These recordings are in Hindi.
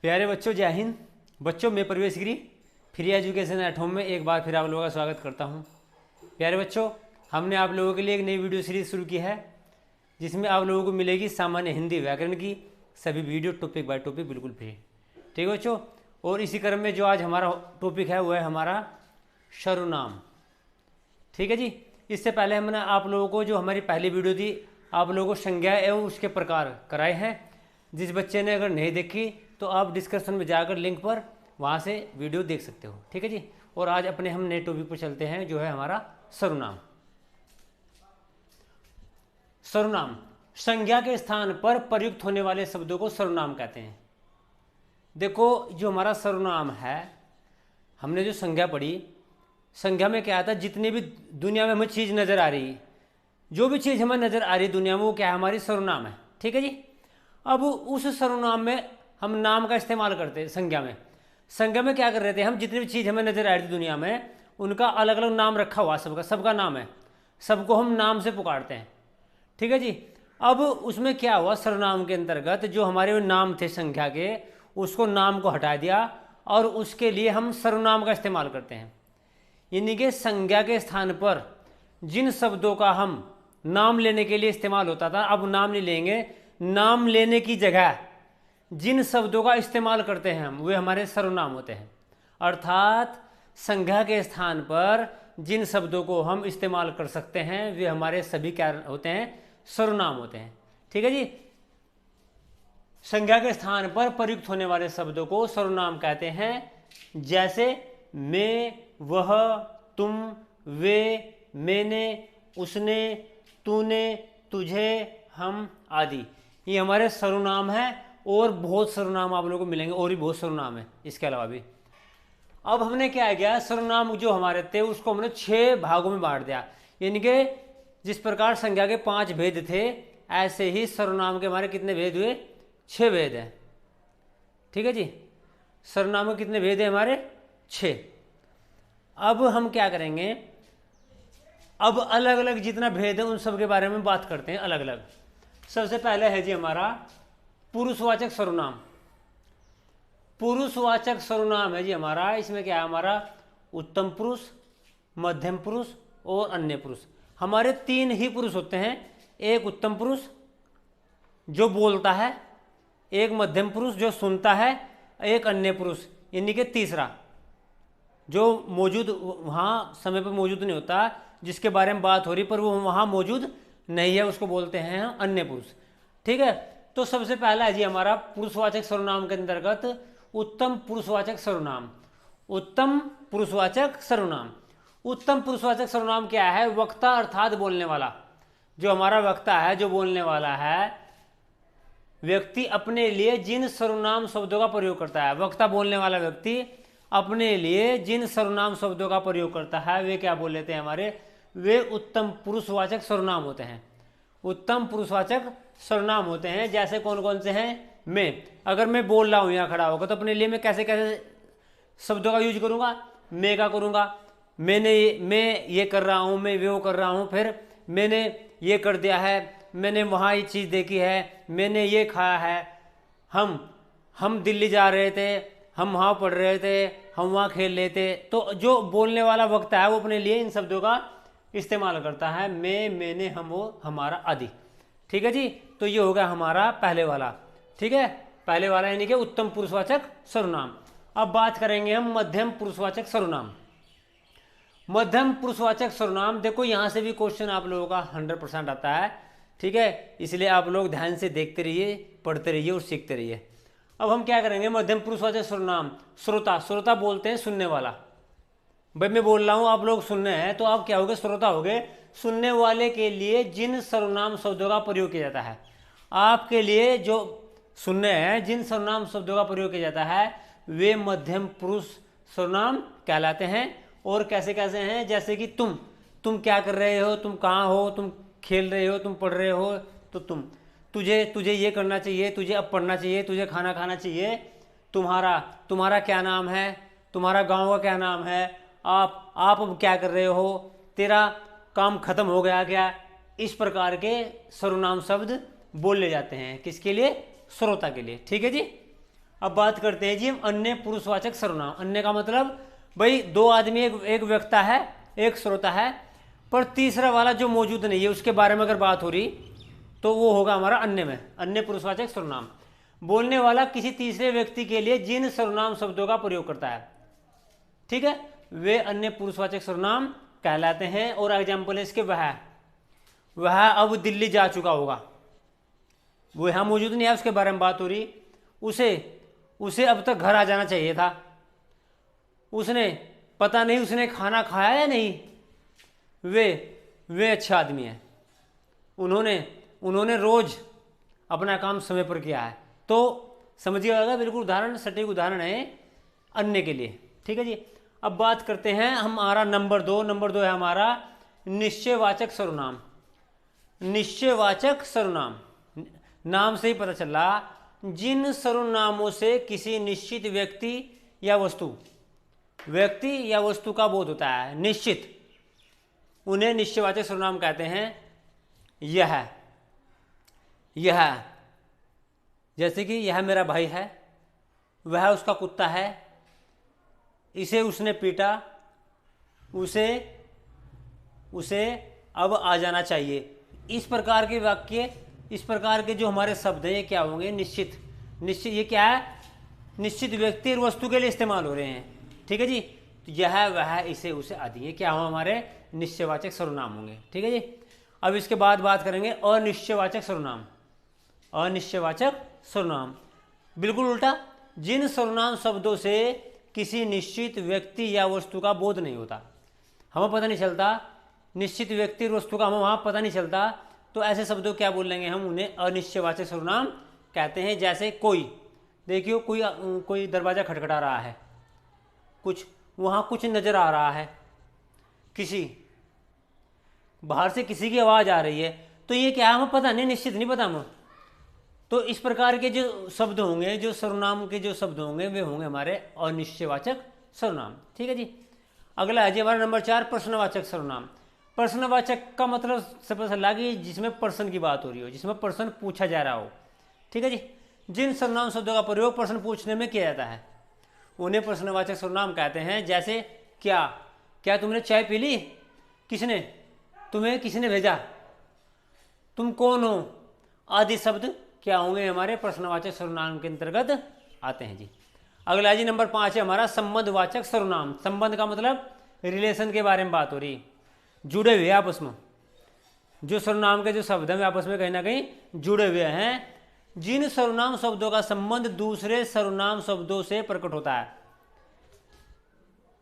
प्यारे बच्चों, जय हिंद। बच्चों, मैं प्रवेश गिरी फ्री एजुकेशन एट होम में एक बार फिर आप लोगों का स्वागत करता हूं। प्यारे बच्चों, हमने आप लोगों के लिए एक नई वीडियो सीरीज शुरू की है जिसमें आप लोगों को मिलेगी सामान्य हिंदी व्याकरण की सभी वीडियो टॉपिक बाय टॉपिक बिल्कुल फ्री। ठीक है बच्चों, और इसी क्रम में जो आज हमारा टॉपिक है वो है हमारा सर्वनाम। ठीक है जी। इससे पहले हमने आप लोगों को जो हमारी पहली वीडियो थी आप लोगों को संज्ञा एवं उसके प्रकार कराए हैं। जिस बच्चे ने अगर नहीं देखी तो आप डिस्क्रिप्शन में जाकर लिंक पर वहाँ से वीडियो देख सकते हो। ठीक है जी। और आज अपने हम नए टॉपिक पर चलते हैं जो है हमारा सर्वनाम। सर्वनाम संज्ञा के स्थान पर प्रयुक्त होने वाले शब्दों को सर्वनाम कहते हैं। देखो, जो हमारा सर्वनाम है, हमने जो संज्ञा पढ़ी, संज्ञा में क्या आता है, जितनी भी दुनिया में हमें चीज़ नज़र आ रही है, जो भी चीज़ हमें नज़र आ रही है दुनिया में, वो क्या है, हमारी सर्वनाम है। ठीक है जी। अब उस सर्वनाम में हम नाम का इस्तेमाल करते हैं। संज्ञा में क्या कर रहे थे हम, जितनी भी चीज़ हमें नज़र आ रही थी दुनिया में उनका अलग अलग नाम रखा हुआ, सबका नाम है, सबको हम नाम से पुकारते हैं। ठीक है जी। अब उसमें क्या हुआ, सर्वनाम के अंतर्गत जो हमारे नाम थे संख्या के, उसको नाम को हटा दिया और उसके लिए हम सर्वनाम का इस्तेमाल करते हैं। यानी कि संज्ञा के स्थान पर जिन शब्दों का हम नाम लेने के लिए इस्तेमाल होता था, अब नाम नहीं लेंगे। नाम लेने की जगह जिन शब्दों का इस्तेमाल करते हैं हम, वे हमारे सर्वनाम होते हैं। अर्थात संज्ञा के स्थान पर जिन शब्दों को हम इस्तेमाल कर सकते हैं वे हमारे सभी क्या होते हैं, सर्वनाम होते हैं। ठीक है जी। संज्ञा के स्थान पर प्रयुक्त होने वाले शब्दों को सर्वनाम कहते हैं। जैसे मैं, वह, तुम, वे, मैंने, उसने, तूने, तुझे, हम आदि, ये हमारे सर्वनाम है। और बहुत सर्वनाम आप लोगों को मिलेंगे, और भी बहुत सर्वनाम है इसके अलावा भी। अब हमने क्या किया, सर्वनाम जो हमारे थे उसको हमने 6 भागों में बांट दिया। यानी कि जिस प्रकार संज्ञा के 5 भेद थे, ऐसे ही सर्वनाम के हमारे कितने भेद हुए, 6 भेद हैं। ठीक है जी। सर्वनाम के कितने भेद हैं हमारे, 6। अब हम क्या करेंगे, अब अलग अलग जितना भेद है उन सब के बारे में बात करते हैं अलग अलग। सबसे पहले है जी हमारा पुरुषवाचक सर्वनाम। पुरुषवाचक सर्वनाम है जी हमारा, इसमें क्या है, हमारा उत्तम पुरुष, मध्यम पुरुष और अन्य पुरुष। हमारे 3 ही पुरुष होते हैं। एक उत्तम पुरुष जो बोलता है, एक मध्यम पुरुष जो सुनता है, एक अन्य पुरुष यानी कि तीसरा जो मौजूद वहाँ समय पर मौजूद नहीं होता, जिसके बारे में बात हो रही पर वो वहाँ मौजूद नहीं है, उसको बोलते हैं अन्य पुरुष। ठीक है। तो सबसे पहला है जी हमारा पुरुषवाचक सर्वनाम के अंतर्गत उत्तम पुरुषवाचक सर्वनाम। उत्तम पुरुषवाचक सर्वनाम। उत्तम पुरुषवाचक सर्वनाम क्या है, वक्ता अर्थात बोलने वाला। जो हमारा वक्ता है, जो बोलने वाला है, व्यक्ति अपने लिए जिन सर्वनाम शब्दों का प्रयोग करता है, वक्ता बोलने वाला व्यक्ति अपने लिए जिन सर्वनाम शब्दों का प्रयोग करता है वे क्या बोल लेते हैं हमारे, वे उत्तम पुरुषवाचक सर्वनाम होते हैं। उत्तम पुरुषवाचक सर्वनाम होते हैं। जैसे कौन कौन से हैं, मैं, अगर मैं बोल रहा हूँ यहाँ खड़ा होकर तो अपने लिए मैं कैसे कैसे शब्दों का यूज करूँगा, मैं का करूँगा। मैं ये कर रहा हूँ, मैं वो कर रहा हूँ, फिर मैंने ये कर दिया है, मैंने वहाँ ये चीज़ देखी है, मैंने ये खाया है, हम दिल्ली जा रहे थे, हम वहाँ पढ़ रहे थे, हम वहाँ खेल रहे थे। तो जो बोलने वाला वक्ता है वो अपने लिए इन शब्दों का इस्तेमाल करता है, मैं, मैंने, हम, वो, हमारा आदि। ठीक है जी। तो ये हो गया हमारा पहले वाला। ठीक है, पहले वाला यानी कि उत्तम पुरुषवाचक सर्वनाम। अब बात करेंगे हम मध्यम पुरुषवाचक सर्वनाम। मध्यम पुरुषवाचक सर्वनाम, देखो यहाँ से भी क्वेश्चन आप लोगों का 100% आता है। ठीक है, इसलिए आप लोग ध्यान से देखते रहिए, पढ़ते रहिए और सीखते रहिए। अब हम क्या करेंगे, मध्यम पुरुषवाचक सर्वनाम। श्रोता, श्रोता बोलते हैं सुनने वाला। भाई मैं बोल रहा हूँ, आप लोग सुन रहे हैं, तो आप क्या होगे, श्रोता होगे। सुनने वाले के लिए जिन सर्वनाम शब्दों का प्रयोग किया जाता है, आपके लिए जो सुन रहे हैं जिन सर्वनाम शब्दों का प्रयोग किया जाता है वे मध्यम पुरुष सर्वनाम कहलाते हैं। और कैसे कैसे हैं, जैसे कि तुम क्या कर रहे हो, तुम कहाँ हो, तुम खेल रहे हो, तुम पढ़ रहे हो, तो तुझे ये करना चाहिए, तुझे अब पढ़ना चाहिए, तुझे खाना खाना चाहिए। तुम्हारा क्या नाम है, तुम्हारा गांव का क्या नाम है, आप अब क्या कर रहे हो, तेरा काम खत्म हो गया क्या। इस प्रकार के सर्वनाम शब्द बोले जाते हैं, किसके लिए, श्रोता के लिए। ठीक है जी। अब बात करते हैं जी हम अन्य पुरुषवाचक सर्वनाम। अन्य का मतलब भाई दो आदमी, एक वक्ता है, एक श्रोता है, पर तीसरा वाला जो मौजूद नहीं है उसके बारे में अगर बात हो रही तो वो होगा हमारा अन्य में, अन्य पुरुषवाचक सर्वनाम। बोलने वाला किसी तीसरे व्यक्ति के लिए जिन सर्वनाम शब्दों का प्रयोग करता है, ठीक है, वे अन्य पुरुषवाचक सर्वनाम कहलाते हैं। और एग्जाम्पल है इसके वह अब दिल्ली जा चुका होगा, वो यहाँ मौजूद नहीं है, उसके बारे में बात हो रही। उसे अब तक घर आ जाना चाहिए था। उसने पता नहीं उसने खाना खाया या नहीं। वे अच्छे आदमी हैं। उन्होंने रोज अपना काम समय पर किया है। तो समझिएगा, बिल्कुल उदाहरण, सटीक उदाहरण है अन्य के लिए, ठीक है जी। अब बात करते हैं हमारा नंबर 2 है हमारा निश्चयवाचक सर्वनाम। निश्चयवाचक सर्वनाम, नाम से ही पता चल रहा, जिन सर्वनामों से किसी निश्चित व्यक्ति या वस्तु का बोध होता है, निश्चित, उन्हें निश्चयवाचक सर्वनाम कहते हैं। यह जैसे कि यह मेरा भाई है, वह उसका कुत्ता है, इसे उसने पीटा, उसे अब आ जाना चाहिए। इस प्रकार के वाक्य, इस प्रकार के जो हमारे शब्द हैं ये क्या होंगे, निश्चित। ये क्या है, निश्चित व्यक्ति और वस्तु के लिए इस्तेमाल हो रहे हैं, ठीक है जी। तो यह, वह, इसे, उसे आदि, ये क्या हो हमारे निश्चयवाचक सर्वनाम होंगे, ठीक है जी। अब इसके बाद बात करेंगे अनिश्चयवाचक सर्वनाम। अनिश्चयवाचक सर्वनाम बिल्कुल उल्टा, जिन सर्वनाम शब्दों से किसी निश्चित व्यक्ति या वस्तु का बोध नहीं होता, हमें पता नहीं चलता, निश्चित व्यक्ति और वस्तु का हमें वहाँ पता नहीं चलता, तो ऐसे शब्दों क्या बोल लेंगे हम, उन्हें अनिश्चयवाचक सर्वनाम कहते हैं। जैसे देखियो कोई दरवाज़ा खटखटा रहा है, वहाँ कुछ नज़र आ रहा है, बाहर से किसी की आवाज़ आ रही है, तो ये क्या हमें पता नहीं, निश्चित नहीं पता हमें। तो इस प्रकार के जो शब्द होंगे, जो सर्वनाम के जो शब्द होंगे, वे होंगे हमारे अनिश्चयवाचक सर्वनाम, ठीक है जी। अगला है जी हमारा नंबर 4 प्रश्नवाचक सर्वनाम। प्रश्नवाचक का मतलब सबसे पहला कि जिसमें प्रश्न की बात हो रही हो, जिसमें प्रश्न पूछा जा रहा हो, ठीक है जी। जिन सर्वनाम शब्दों का प्रयोग प्रश्न पूछने में किया जाता है उन्हें प्रश्नवाचक सर्वनाम कहते हैं। जैसे क्या तुमने चाय पी ली, तुम्हें किसने भेजा, तुम कौन हो, आदि शब्द क्या होंगे, हमारे प्रश्नवाचक सर्वनाम के अंतर्गत आते हैं जी। अगला जी नंबर 5 है हमारा संबंधवाचक सर्वनाम। संबंध का मतलब रिलेशन के बारे में बात हो रही, जुड़े हुए आपस में, जो सर्वनाम के जो शब्द हैं आपस में कहीं ना कहीं जुड़े हुए हैं। जिन सर्वनाम शब्दों का संबंध दूसरे सर्वनाम शब्दों से प्रकट होता है,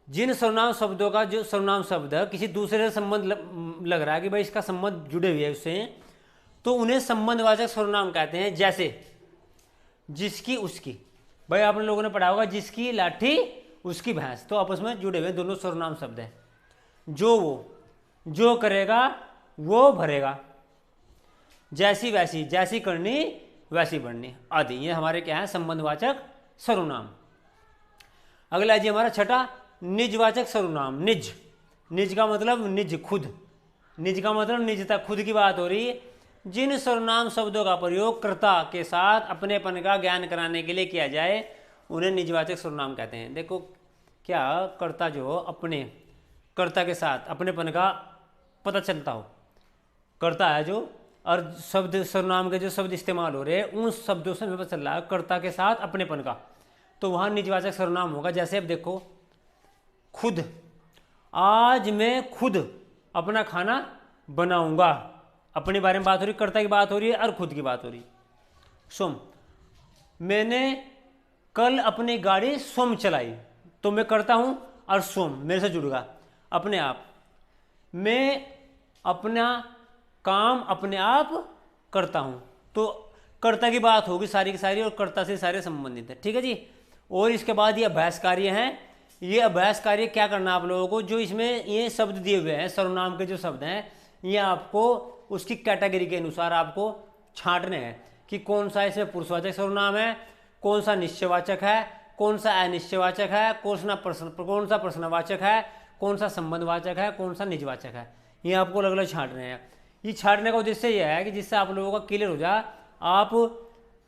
जिन सर्वनाम शब्दों का जो सर्वनाम शब्द है किसी दूसरे से संबंध लग रहा है कि भाई इसका संबंध जुड़े हुए है उससे, तो उन्हें संबंधवाचक सर्वनाम कहते हैं। जैसे जिसकी, उसकी, भाई आप लोगों ने पढ़ा होगा, जिसकी लाठी उसकी भैंस, तो आपस में जुड़े हुए दोनों सर्वनाम शब्द हैं। जो करेगा वो भरेगा, जैसी वैसी, जैसी करनी वैसी बढ़नी आदि, ये हमारे क्या है, संबंधवाचक सर्वनाम। अगला जी हमारा 6 निजवाचक सर्वनाम। निज का मतलब निज, खुद, निज का मतलब निजता, खुद की बात हो रही है। जिन सर्वनाम शब्दों का प्रयोग कर्ता के साथ अपनेपन का ज्ञान कराने के लिए किया जाए उन्हें निजवाचक सर्वनाम कहते हैं। देखो क्या कर्ता जो अपने कर्ता के साथ अपनेपन का पता चलता हो, कर्ता है जो, और शब्द सर्वनाम के जो शब्द इस्तेमाल हो रहे हैं उन शब्दों से हमें पता चल रहा है कर्ता के साथ अपनेपन का, तो वहाँ निजवाचक सर्वनाम होगा। जैसे अब देखो, खुद, आज मैं खुद अपना खाना बनाऊंगा, अपने बारे में बात हो रही, कर्ता की बात हो रही है और खुद की बात हो रही। स्वम, मैंने कल अपनी गाड़ी स्वम चलाई, तो मैं करता हूं और स्वम मेरे से जुड़ेगा, अपने आप, मैं अपना काम अपने आप करता हूं, तो कर्ता की बात होगी सारी की सारी और कर्ता से सारे संबंधित है, ठीक है जी। और इसके बाद ये अभ्यास कार्य हैं। ये अभ्यास कार्य क्या करना आप लोगों को, जो इसमें ये शब्द दिए हुए हैं सर्वनाम के जो शब्द हैं, ये आपको उसकी कैटेगरी के अनुसार आपको छांटने हैं कि कौन सा इसमें पुरुषवाचक सर्वनाम है, कौन सा निश्चयवाचक है, कौन सा अनिश्चयवाचक है, कौन सा प्रश्नवाचक है, कौन सा संबंधवाचक है, कौन सा निजवाचक है। ये आपको अलग अलग छांटने हैं। ये छांटने का उद्देश्य यह है कि जिससे आप लोगों का क्लियर हो जाए, आप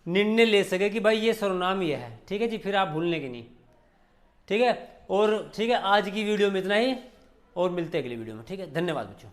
निर्णय ले सके कि भाई ये सर्वनाम ये है। ठीक है जी, फिर आप भूलने की नहीं। ठीक है, और ठीक है, आज की वीडियो में इतना ही, और मिलते हैं अगली वीडियो में। ठीक है, धन्यवाद बच्चों।